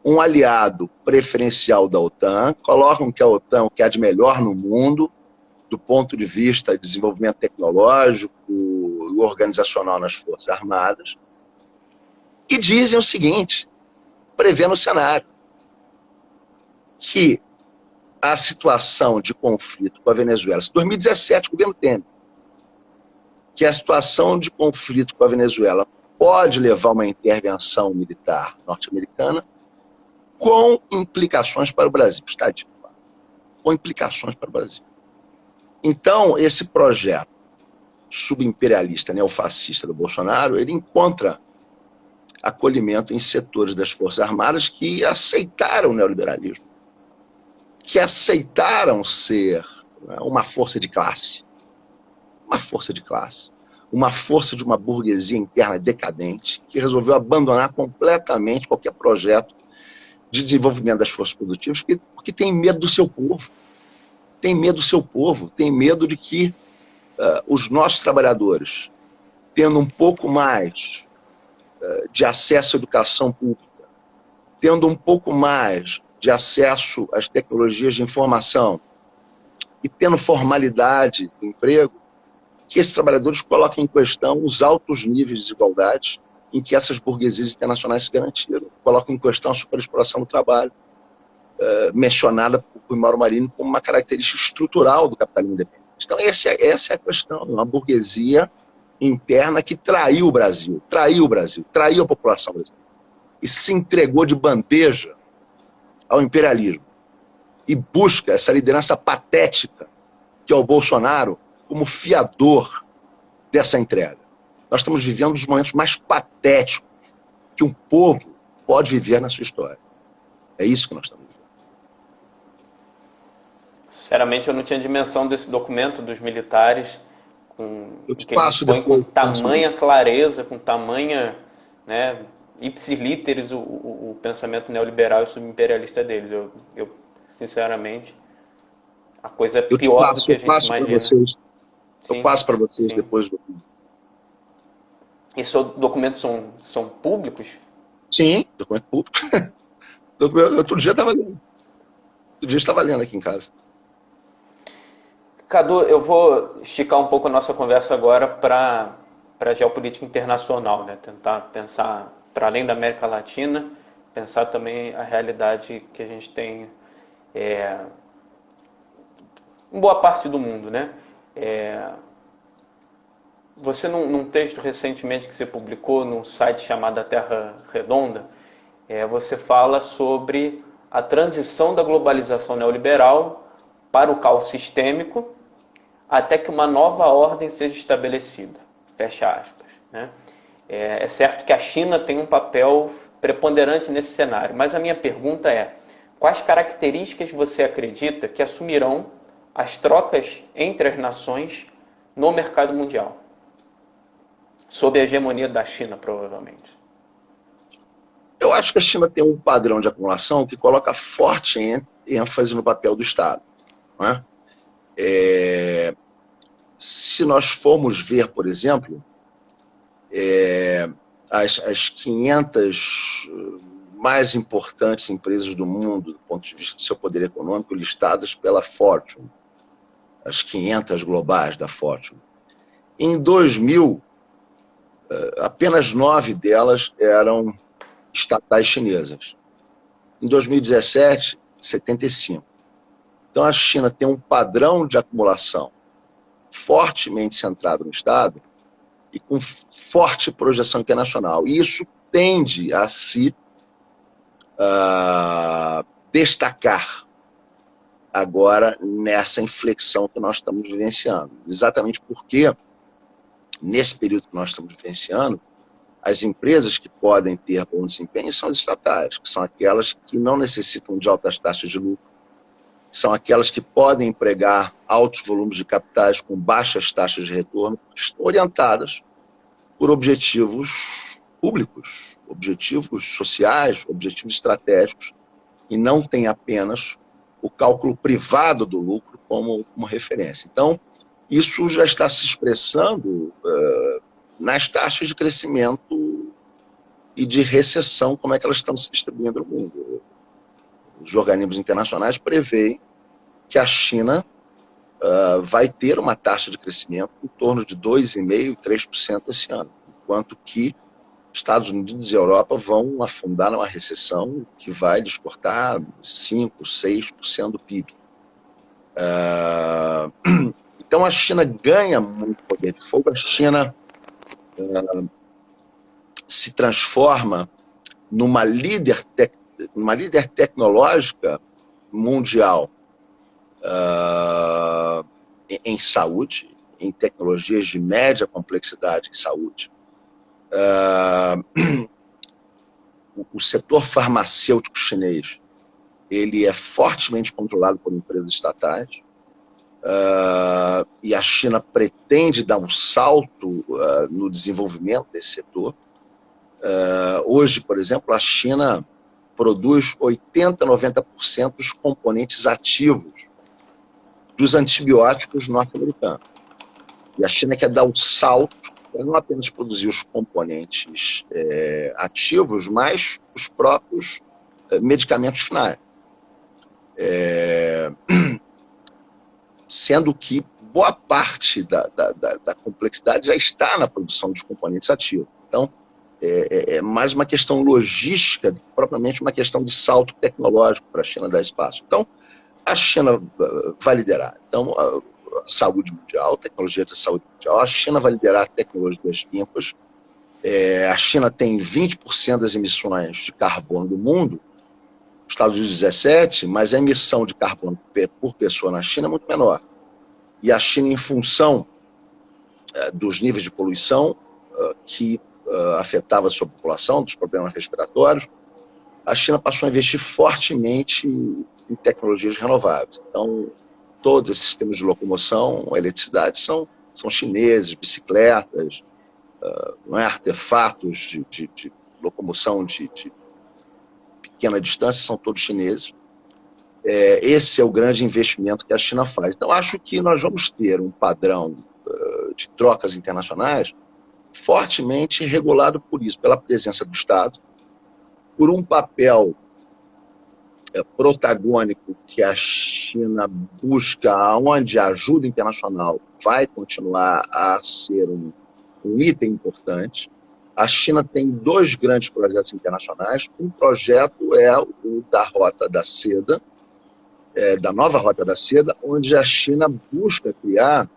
um aliado preferencial da OTAN, colocam que a OTAN é o que há de melhor no mundo, do ponto de vista de desenvolvimento tecnológico e organizacional nas Forças Armadas, e dizem o seguinte, prevendo o cenário, que a situação de conflito com a Venezuela, 2017, o governo Temer, que a situação de conflito com a Venezuela pode levar uma intervenção militar norte-americana com implicações para o Brasil. Está dito, com implicações para o Brasil. Então, esse projeto subimperialista, neofascista do Bolsonaro, ele encontra acolhimento em setores das Forças Armadas que aceitaram o neoliberalismo, que aceitaram ser uma força de classe, uma força de uma burguesia interna decadente, que resolveu abandonar completamente qualquer projeto de desenvolvimento das forças produtivas, porque tem medo do seu povo. Tem medo do seu povo, tem medo de que os nossos trabalhadores, tendo um pouco mais de acesso à educação pública, tendo um pouco mais de acesso às tecnologias de informação e tendo formalidade do emprego, que esses trabalhadores coloquem em questão os altos níveis de desigualdade em que essas burguesias internacionais se garantiram, colocam em questão a superexploração do trabalho, mencionada por Mauro Marini como uma característica estrutural do capitalismo independente. Então, essa é a questão, uma burguesia interna que traiu o Brasil, traiu a população brasileira, e se entregou de bandeja ao imperialismo, e busca essa liderança patética, que é o Bolsonaro, como fiador dessa entrega. Nós estamos vivendo um dos momentos mais patéticos que um povo pode viver na sua história. É isso que nós estamos vivendo. Sinceramente, eu não tinha dimensão desse documento dos militares, que eles expõem com tamanha clareza, com tamanha, né, ipsis literis, o pensamento neoliberal e subimperialista deles. Eu sinceramente, a coisa é pior do que a gente imagina. Eu passo para vocês depois do... Esses documentos são públicos? Sim, documento público. Outro dia estava lendo aqui em casa. Cadu, eu vou esticar um pouco a nossa conversa agora para a geopolítica internacional, né? Tentar pensar para além da América Latina, pensar também a realidade que a gente tem em boa parte do mundo, né? Você, num texto recentemente que você publicou num site chamado A Terra Redonda, você fala sobre a transição da globalização neoliberal para o caos sistêmico até que uma nova ordem seja estabelecida. Fecha aspas, né? É certo que a China tem um papel preponderante nesse cenário, mas a minha pergunta é: quais características você acredita que assumirão as trocas entre as nações no mercado mundial? Sob a hegemonia da China, provavelmente. Eu acho que a China tem um padrão de acumulação que coloca forte ênfase no papel do Estado, não é? Se nós formos ver, por exemplo, as 500 mais importantes empresas do mundo, do ponto de vista do seu poder econômico, listadas pela Fortune, as 500 globais da Fortune. Em 2000, apenas 9 delas eram estatais chinesas. Em 2017, 75. Então, a China tem um padrão de acumulação fortemente centrado no Estado e com forte projeção internacional. E isso tende a se destacar agora nessa inflexão que nós estamos vivenciando. Exatamente porque, nesse período que nós estamos vivenciando, as empresas que podem ter bom desempenho são as estatais, que são aquelas que não necessitam de altas taxas de lucro, são aquelas que podem empregar altos volumes de capitais com baixas taxas de retorno, porque estão orientadas por objetivos públicos, objetivos sociais, objetivos estratégicos, e não tem apenas o cálculo privado do lucro como referência. Então, isso já está se expressando nas taxas de crescimento e de recessão, como é que elas estão se distribuindo no mundo. Os organismos internacionais preveem que a China vai ter uma taxa de crescimento em torno de 2,5% e 3% esse ano, enquanto que Estados Unidos e Europa vão afundar numa recessão que vai exportar 5%, 6% do PIB. Então a China ganha muito poder de fogo, a China se transforma numa líder tecnológica mundial em saúde, em tecnologias de média complexidade em saúde. O setor farmacêutico chinês, ele é fortemente controlado por empresas estatais, e a China pretende dar um salto no desenvolvimento desse setor. Hoje, por exemplo, a China produz 80%, 90% dos componentes ativos dos antibióticos norte-americanos. E a China quer dar um salto para não apenas produzir os componentes ativos, mas os próprios medicamentos finais. Sendo que boa parte da complexidade já está na produção dos componentes ativos. Então, é mais uma questão logística do que propriamente uma questão de salto tecnológico para a China dar espaço. Então, a China vai liderar. Então, a saúde mundial, tecnologia da saúde mundial, a China vai liderar tecnologias limpas. A China tem 20% das emissões de carbono do mundo, os Estados Unidos 17%, mas a emissão de carbono por pessoa na China é muito menor. E a China, em função dos níveis de poluição que afetava a sua população, dos problemas respiratórios, a China passou a investir fortemente em tecnologias renováveis. Então, todos esses sistemas de locomoção, a eletricidade, são chineses, bicicletas, artefatos de locomoção de pequena distância, são todos chineses. Esse é o grande investimento que a China faz. Então, acho que nós vamos ter um padrão de trocas internacionais fortemente regulado por isso, pela presença do Estado, por um papel protagônico que a China busca, onde a ajuda internacional vai continuar a ser um item importante. A China tem 2 grandes projetos internacionais. Um projeto é o da Rota da Seda, da nova Rota da Seda, onde a China busca criar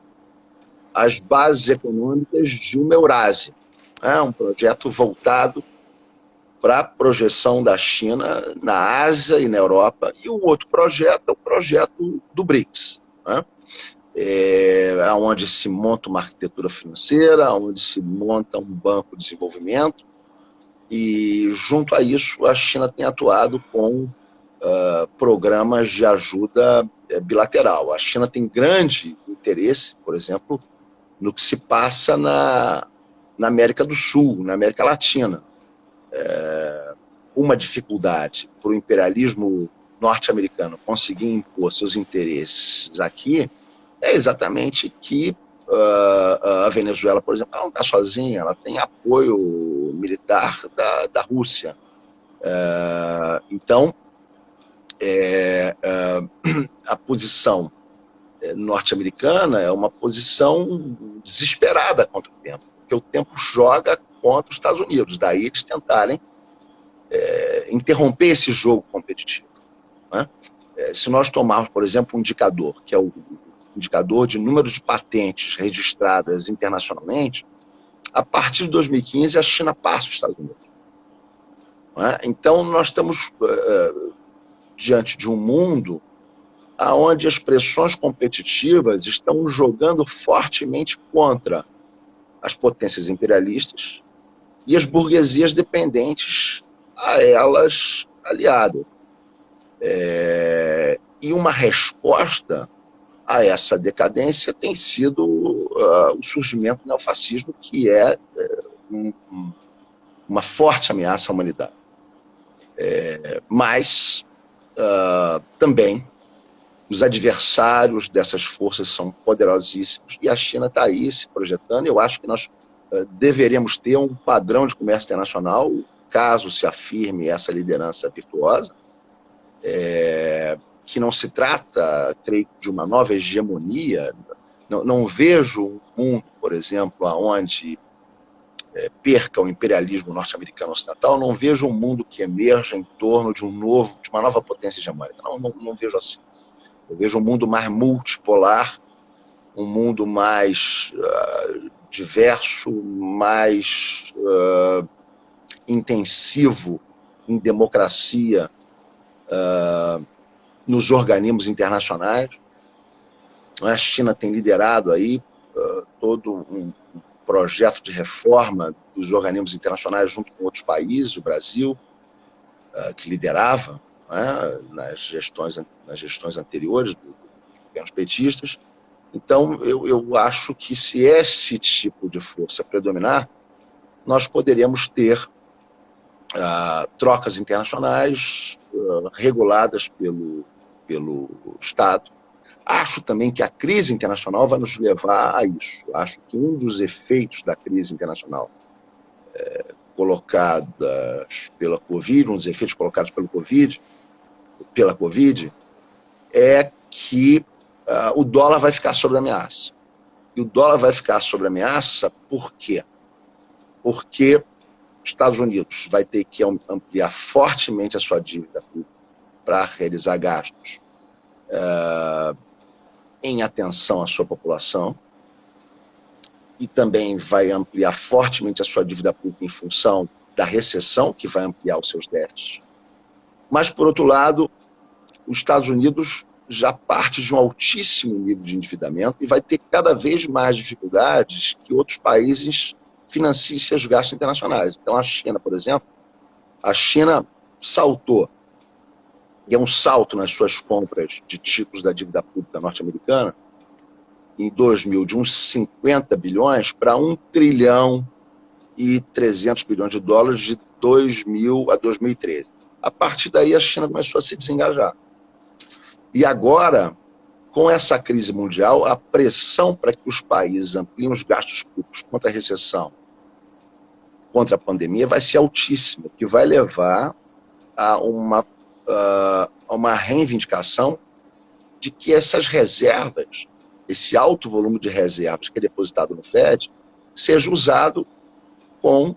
as bases econômicas de uma Eurásia. É um projeto voltado para a projeção da China na Ásia e na Europa. E o outro projeto é o projeto do BRICS, né? Onde se monta uma arquitetura financeira, onde se monta um banco de desenvolvimento. E, junto a isso, a China tem atuado com programas de ajuda bilateral. A China tem grande interesse, por exemplo, no que se passa na América do Sul, na América Latina. Uma dificuldade para o imperialismo norte-americano conseguir impor seus interesses aqui é exatamente que a Venezuela, por exemplo, ela não está sozinha, ela tem apoio militar da Rússia. Então, a posição norte-americana é uma posição desesperada contra o tempo, porque o tempo joga contra os Estados Unidos, daí eles tentarem interromper esse jogo competitivo, né? Se nós tomarmos, por exemplo, um indicador, que é o indicador de número de patentes registradas internacionalmente, a partir de 2015 a China passa os Estados Unidos, né? Então nós estamos diante de um mundo onde as pressões competitivas estão jogando fortemente contra as potências imperialistas e as burguesias dependentes a elas aliadas. E uma resposta a essa decadência tem sido o surgimento do neofascismo, que é uma forte ameaça à humanidade. Mas também os adversários dessas forças são poderosíssimos e a China está aí se projetando. Eu acho que nós deveríamos ter um padrão de comércio internacional, caso se afirme essa liderança virtuosa, que não se trata, creio, de uma nova hegemonia. Não vejo um mundo, por exemplo, onde perca o imperialismo norte-americano ocidental, não vejo um mundo que emerja em torno de uma nova potência hegemônica. Não vejo assim. Eu vejo um mundo mais multipolar, um mundo mais diverso, mais intensivo em democracia nos organismos internacionais. A China tem liderado aí todo um projeto de reforma dos organismos internacionais junto com outros países, o Brasil, que liderava, né, nas gestões anteriores dos governos petistas. Então, eu acho que se esse tipo de força predominar, nós poderíamos ter trocas internacionais reguladas pelo Estado. Acho também que a crise internacional vai nos levar a isso. Acho que um dos efeitos da crise internacional colocadas pela Covid, um dos efeitos colocados pela Covid, é que o dólar vai ficar sob ameaça. E o dólar vai ficar sob ameaça por quê? Porque os Estados Unidos vai ter que ampliar fortemente a sua dívida para realizar gastos em atenção à sua população, e também vai ampliar fortemente a sua dívida pública em função da recessão, que vai ampliar os seus déficits. Mas, por outro lado, os Estados Unidos já parte de um altíssimo nível de endividamento e vai ter cada vez mais dificuldades que outros países financiem seus gastos internacionais. Então, a China, por exemplo, a China saltou, deu um salto nas suas compras de títulos da dívida pública norte-americana em 2000, de uns 50 bilhões para 1 trilhão e 300 bilhões de dólares de 2000 a 2013. A partir daí, a China começou a se desengajar. E agora, com essa crise mundial, a pressão para que os países ampliem os gastos públicos contra a recessão, contra a pandemia, vai ser altíssima, o que vai levar a uma reivindicação de que essas reservas, esse alto volume de reservas que é depositado no FED, seja usado com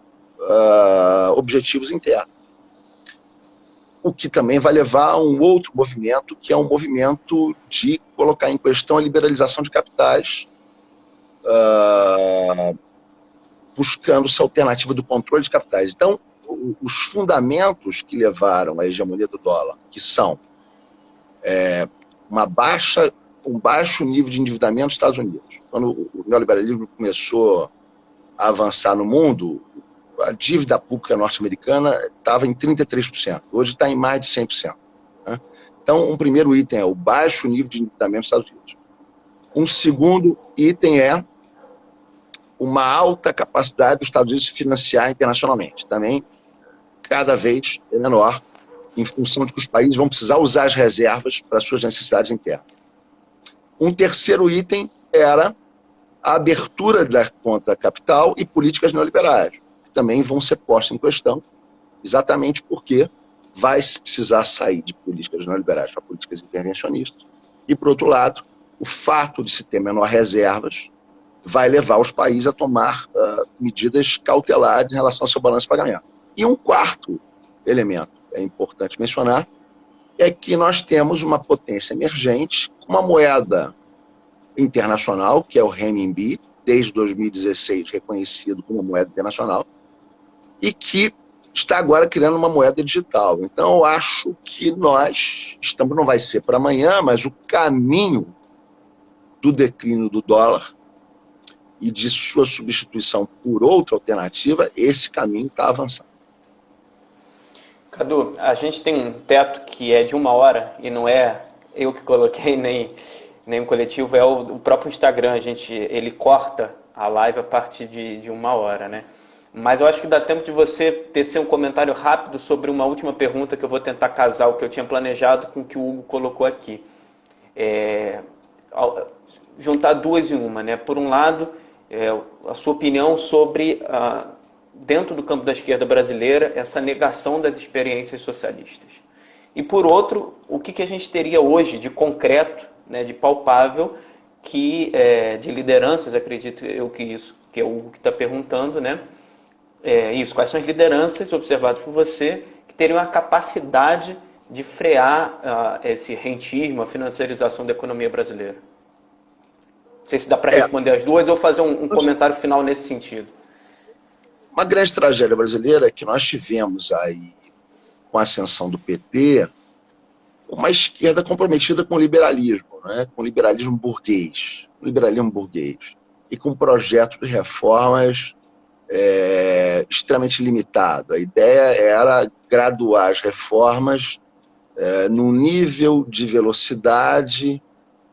objetivos internos. O que também vai levar a um outro movimento, que é um movimento de colocar em questão a liberalização de capitais, buscando essa alternativa do controle de capitais. Então, os fundamentos que levaram à hegemonia do dólar, que são um baixo nível de endividamento dos Estados Unidos. Quando o neoliberalismo começou a avançar no mundo, a dívida pública norte-americana estava em 33%, hoje está em mais de 100%. Né? Então, um primeiro item é o baixo nível de endividamento dos Estados Unidos. Um segundo item é uma alta capacidade dos Estados Unidos de se financiar internacionalmente. Também, cada vez é menor, em função de que os países vão precisar usar as reservas para suas necessidades internas. Um terceiro item era a abertura da conta capital e políticas neoliberais, que também vão ser postas em questão, exatamente porque vai precisar sair de políticas neoliberais para políticas intervencionistas. E, por outro lado, o fato de se ter menor reservas vai levar os países a tomar medidas cautelares em relação ao seu balanço de pagamento. E um quarto elemento, é importante mencionar, é que nós temos uma potência emergente, uma moeda internacional, que é o renminbi, desde 2016 reconhecido como moeda internacional, e que está agora criando uma moeda digital. Então, eu acho que não vai ser para amanhã, mas o caminho do declínio do dólar e de sua substituição por outra alternativa, esse caminho está avançando. Cadu, a gente tem um teto que é de 1 hora, e não é eu que coloquei, nem o coletivo, é o próprio Instagram. Ele corta a live a partir de 1 hora, né? Mas eu acho que dá tempo de você tecer um comentário rápido sobre uma última pergunta que eu vou tentar casar o que eu tinha planejado com o que o Hugo colocou aqui. Juntar duas em uma, né? Por um lado, a sua opinião sobre, dentro do campo da esquerda brasileira, essa negação das experiências socialistas. E por outro, o que a gente teria hoje de concreto, né, de palpável, de lideranças, acredito eu que é o Hugo que está perguntando, né? Quais são as lideranças observadas por você que teriam a capacidade de frear esse rentismo, a financiarização da economia brasileira? Não sei se dá para responder as duas ou fazer um comentário final nesse sentido. Uma grande tragédia brasileira é que nós tivemos aí, com a ascensão do PT, uma esquerda comprometida com o liberalismo, né? Com o liberalismo burguês, e com um projeto de reformas extremamente limitado. A ideia era graduar as reformas num nível de velocidade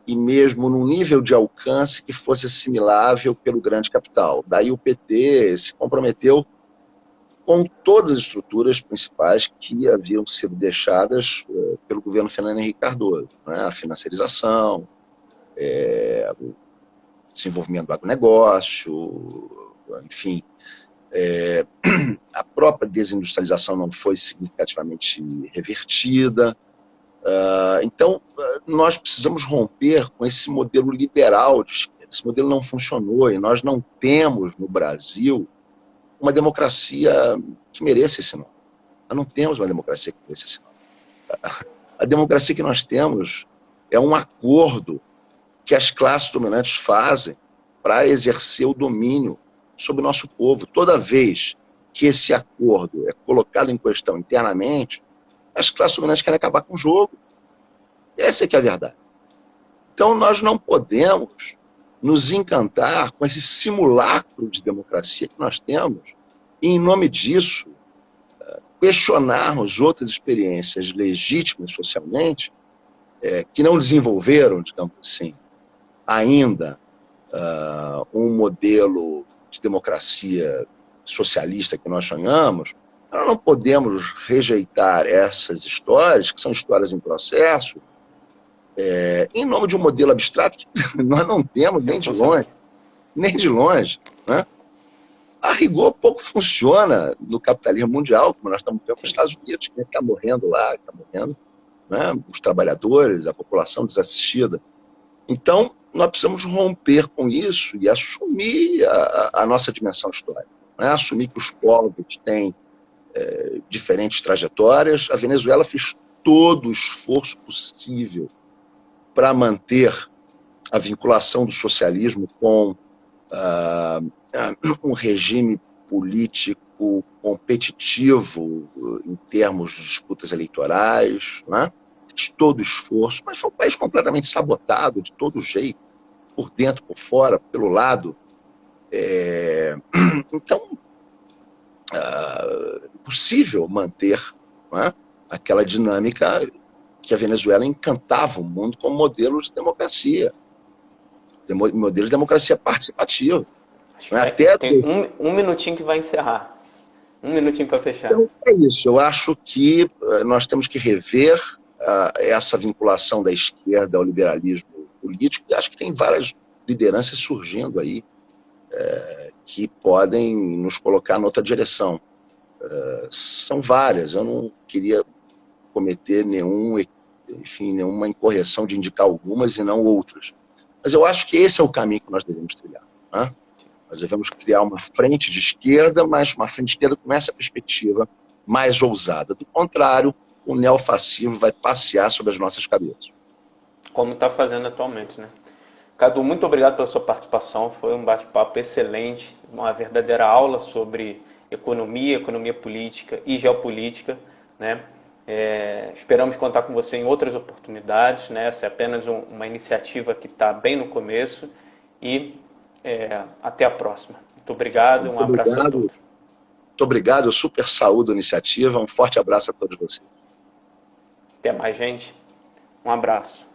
e mesmo num nível de alcance que fosse assimilável pelo grande capital. Daí o PT se comprometeu com todas as estruturas principais que haviam sido deixadas pelo governo Fernando Henrique Cardoso, né? A financiarização, o desenvolvimento do agronegócio, enfim. A própria desindustrialização não foi significativamente revertida. Então, nós precisamos romper com esse modelo liberal. Esse modelo não funcionou e nós não temos no Brasil uma democracia que mereça esse nome. Nós não temos uma democracia que mereça esse nome. A democracia que nós temos é um acordo que as classes dominantes fazem para exercer o domínio sobre o nosso povo. Toda vez que esse acordo é colocado em questão internamente, as classes dominantes querem acabar com o jogo. Essa é que é a verdade. Então, nós não podemos nos encantar com esse simulacro de democracia que nós temos e, em nome disso, questionarmos outras experiências legítimas socialmente que não desenvolveram, digamos assim, ainda um modelo de democracia socialista que nós sonhamos. Nós não podemos rejeitar essas histórias, que são histórias em processo, em nome de um modelo abstrato que nós não temos nem de longe, né? A rigor pouco funciona no capitalismo mundial, como nós estamos vendo nos Estados Unidos, que está morrendo lá, está morrendo, né? Os trabalhadores, a população desassistida. Então, nós precisamos romper com isso e assumir a nossa dimensão histórica, né? Assumir que os povos têm diferentes trajetórias. A Venezuela fez todo o esforço possível para manter a vinculação do socialismo com um regime político competitivo em termos de disputas eleitorais, né? Fez todo o esforço, mas foi um país completamente sabotado de todo jeito, por dentro, por fora, pelo lado. Então, é possível manter, né, aquela dinâmica que a Venezuela encantava o mundo como modelo de democracia, modelo de democracia participativa. Tem um minutinho que vai encerrar. Um minutinho para fechar. Então, é isso. Eu acho que nós temos que rever essa vinculação da esquerda ao liberalismo político, e acho que tem várias lideranças surgindo aí que podem nos colocar noutra direção. São várias. Eu não queria cometer nenhuma incorreção de indicar algumas e não outras. Mas eu acho que esse é o caminho que nós devemos trilhar, né? Nós devemos criar uma frente de esquerda, mas uma frente de esquerda com essa perspectiva mais ousada. Do contrário, o neofascismo vai passear sobre as nossas cabeças. Como está fazendo atualmente, né? Cadu, muito obrigado pela sua participação. Foi um bate-papo excelente, uma verdadeira aula sobre economia política e geopolítica, né? Esperamos contar com você em outras oportunidades, né? Essa é apenas uma iniciativa que está bem no começo e até a próxima. Muito obrigado, um abraço a todos. Muito obrigado, eu super saúdo a iniciativa, um forte abraço a todos vocês. Até mais, gente. Um abraço.